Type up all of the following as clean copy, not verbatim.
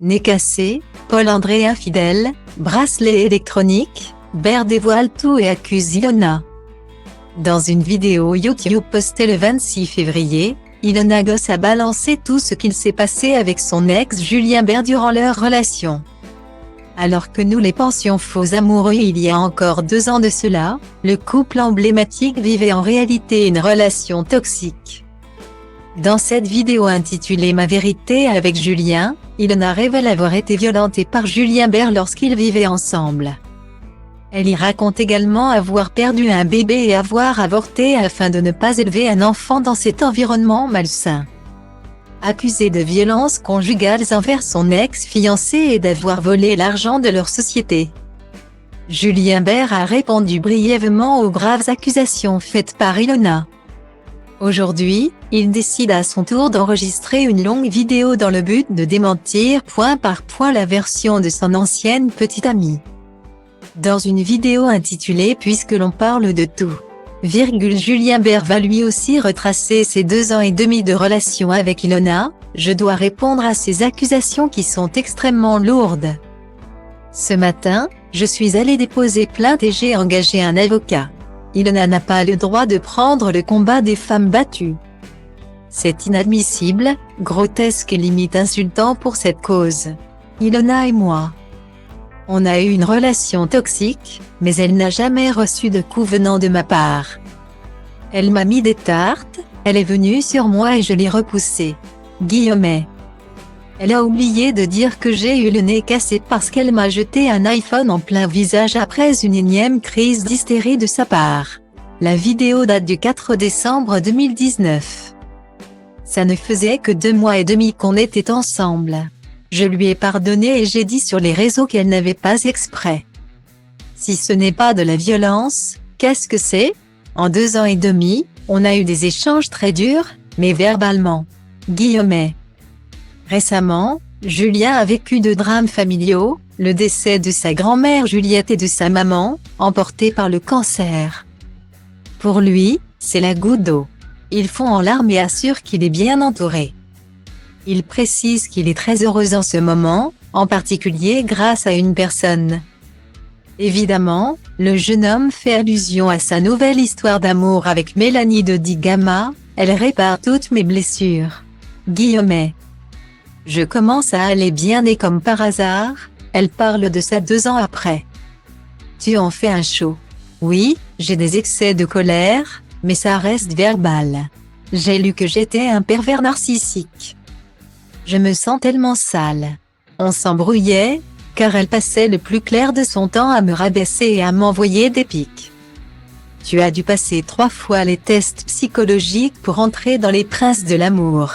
Nez cassé, Paul-André infidèle, bracelet électronique, Ber dévoile tout et accuse Ilona. Dans une vidéo YouTube postée le 26 février, Ilona Goss a balancé tout ce qu'il s'est passé avec son ex Julien Bert durant leur relation. Alors que nous les pensions faux amoureux il y a encore 2 ans de cela, le couple emblématique vivait en réalité une relation toxique. Dans cette vidéo intitulée Ma vérité avec Julien, Ilona révèle avoir été violentée par Julien Bert lorsqu'ils vivaient ensemble. Elle y raconte également avoir perdu un bébé et avoir avorté afin de ne pas élever un enfant dans cet environnement malsain. Accusée de violences conjugales envers son ex-fiancé et d'avoir volé l'argent de leur société, Julien Bert a répondu brièvement aux graves accusations faites par Ilona. Aujourd'hui, il décide à son tour d'enregistrer une longue vidéo dans le but de démentir point par point la version de son ancienne petite amie. Dans une vidéo intitulée Puisque l'on parle de tout, Julien Bert va lui aussi retracer ses 2 ans et demi de relation avec Ilona. Je dois répondre à ces accusations qui sont extrêmement lourdes. Ce matin, je suis allé déposer plainte et j'ai engagé un avocat. Ilona n'a pas le droit de prendre le combat des femmes battues. C'est inadmissible, grotesque et limite insultant pour cette cause. Ilona et moi, on a eu une relation toxique, mais elle n'a jamais reçu de coups venant de ma part. Elle m'a mis des tartes, elle est venue sur moi et je l'ai repoussée. Guillemets. Elle a oublié de dire que j'ai eu le nez cassé parce qu'elle m'a jeté un iPhone en plein visage après une énième crise d'hystérie de sa part. La vidéo date du 4 décembre 2019. Ça ne faisait que 2 mois et demi qu'on était ensemble. Je lui ai pardonné et j'ai dit sur les réseaux qu'elle n'avait pas exprès. Si ce n'est pas de la violence, qu'est-ce que c'est? En 2 ans et demi, on a eu des échanges très durs, mais verbalement. Guillemets. Récemment, Julien a vécu 2 drames familiaux, le décès de sa grand-mère Juliette et de sa maman, emportée par le cancer. Pour lui, c'est la goutte d'eau. Il fond en larmes et assure qu'il est bien entouré. Il précise qu'il est très heureux en ce moment, en particulier grâce à une personne. Évidemment, le jeune homme fait allusion à sa nouvelle histoire d'amour avec Mélanie de Digama, elle répare toutes mes blessures. Guillemets. Je commence à aller bien et comme par hasard, elle parle de ça 2 ans après. Tu en fais un show. Oui, j'ai des excès de colère, mais ça reste verbal. J'ai lu que j'étais un pervers narcissique. Je me sens tellement sale. On s'embrouillait, car elle passait le plus clair de son temps à me rabaisser et à m'envoyer des pics. Tu as dû passer 3 fois les tests psychologiques pour entrer dans les princes de l'amour.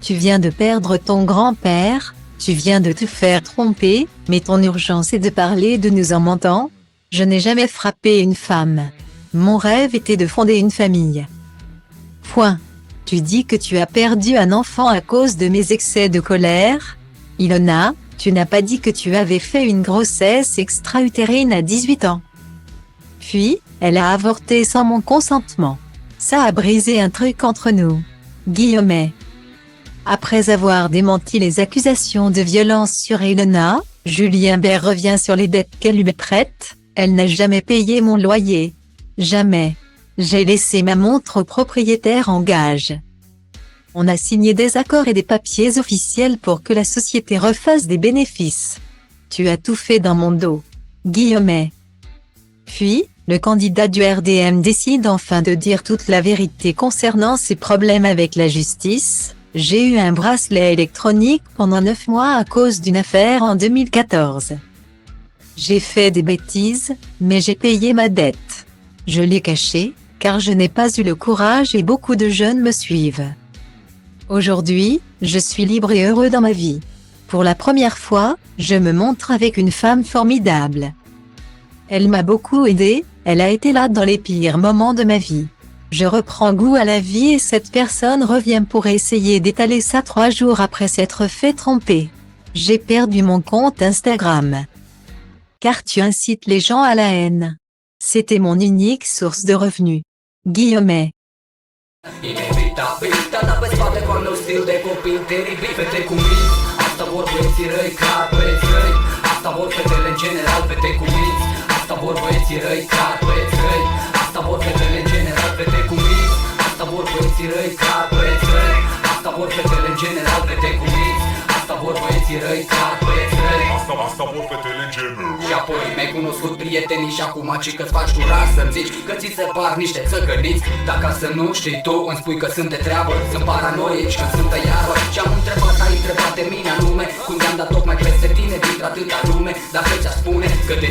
Tu viens de perdre ton grand-père, tu viens de te faire tromper, mais ton urgence est de parler de nous en mentant. Je n'ai jamais frappé une femme. Mon rêve était de fonder une famille. Point. Tu dis que tu as perdu un enfant à cause de mes excès de colère? Ilona, tu n'as pas dit que tu avais fait une grossesse extra-utérine à 18 ans. Puis, elle a avorté sans mon consentement. Ça a brisé un truc entre nous. Guillemets. Après avoir démenti les accusations de violence sur Ilona, Julien Bert revient sur les dettes qu'elle lui prête. Elle n'a jamais payé mon loyer. Jamais. J'ai laissé ma montre au propriétaire en gage. On a signé des accords et des papiers officiels pour que la société refasse des bénéfices. Tu as tout fait dans mon dos. Guillemets. Puis, le candidat du RDM décide enfin de dire toute la vérité concernant ses problèmes avec la justice. J'ai eu un bracelet électronique pendant 9 mois à cause d'une affaire en 2014. J'ai fait des bêtises, mais j'ai payé ma dette. Je l'ai caché, car je n'ai pas eu le courage et beaucoup de jeunes me suivent. Aujourd'hui, je suis libre et heureux dans ma vie. Pour la première fois, je me montre avec une femme formidable. Elle m'a beaucoup aidé, elle a été là dans les pires moments de ma vie. Je reprends goût à la vie et cette personne revient pour essayer d'étaler ça 3 jours après s'être fait tromper. J'ai perdu mon compte Instagram. Car tu incites les gens à la haine. C'était mon unique source de revenus. Guillemets. Inevitabil, te-a dat pe spate cu al meu stil de copil teribil. Fete cu mii, Asta vor băieții răi, clar băieți răi. Asta vor fetele în general, fete cu minți. Asta vor băieții răi, clar băieți răi. Asta vor fetele în general, fete cu minți. Asta vor băieții răi, clar băieți răi. Asta vor fetele în general, fete cu minți. Asta vor băieții răi, clar băieți răi. Asta vor fetele în general. Și apoi mi-ai cunoscut prietenii și acum ci că-ți faci tu ras să-mi zici că ți se par niște țăcăniți. Dacă să nu știi tu, îmi spui că sunt de treabă. Sunt paranoici când sunt pe iarbă. Și-am întrebat, ai întrebat de mine anume cum i-am dat tocmai peste tine dintre atâta lume. Dacă ți-a spune că te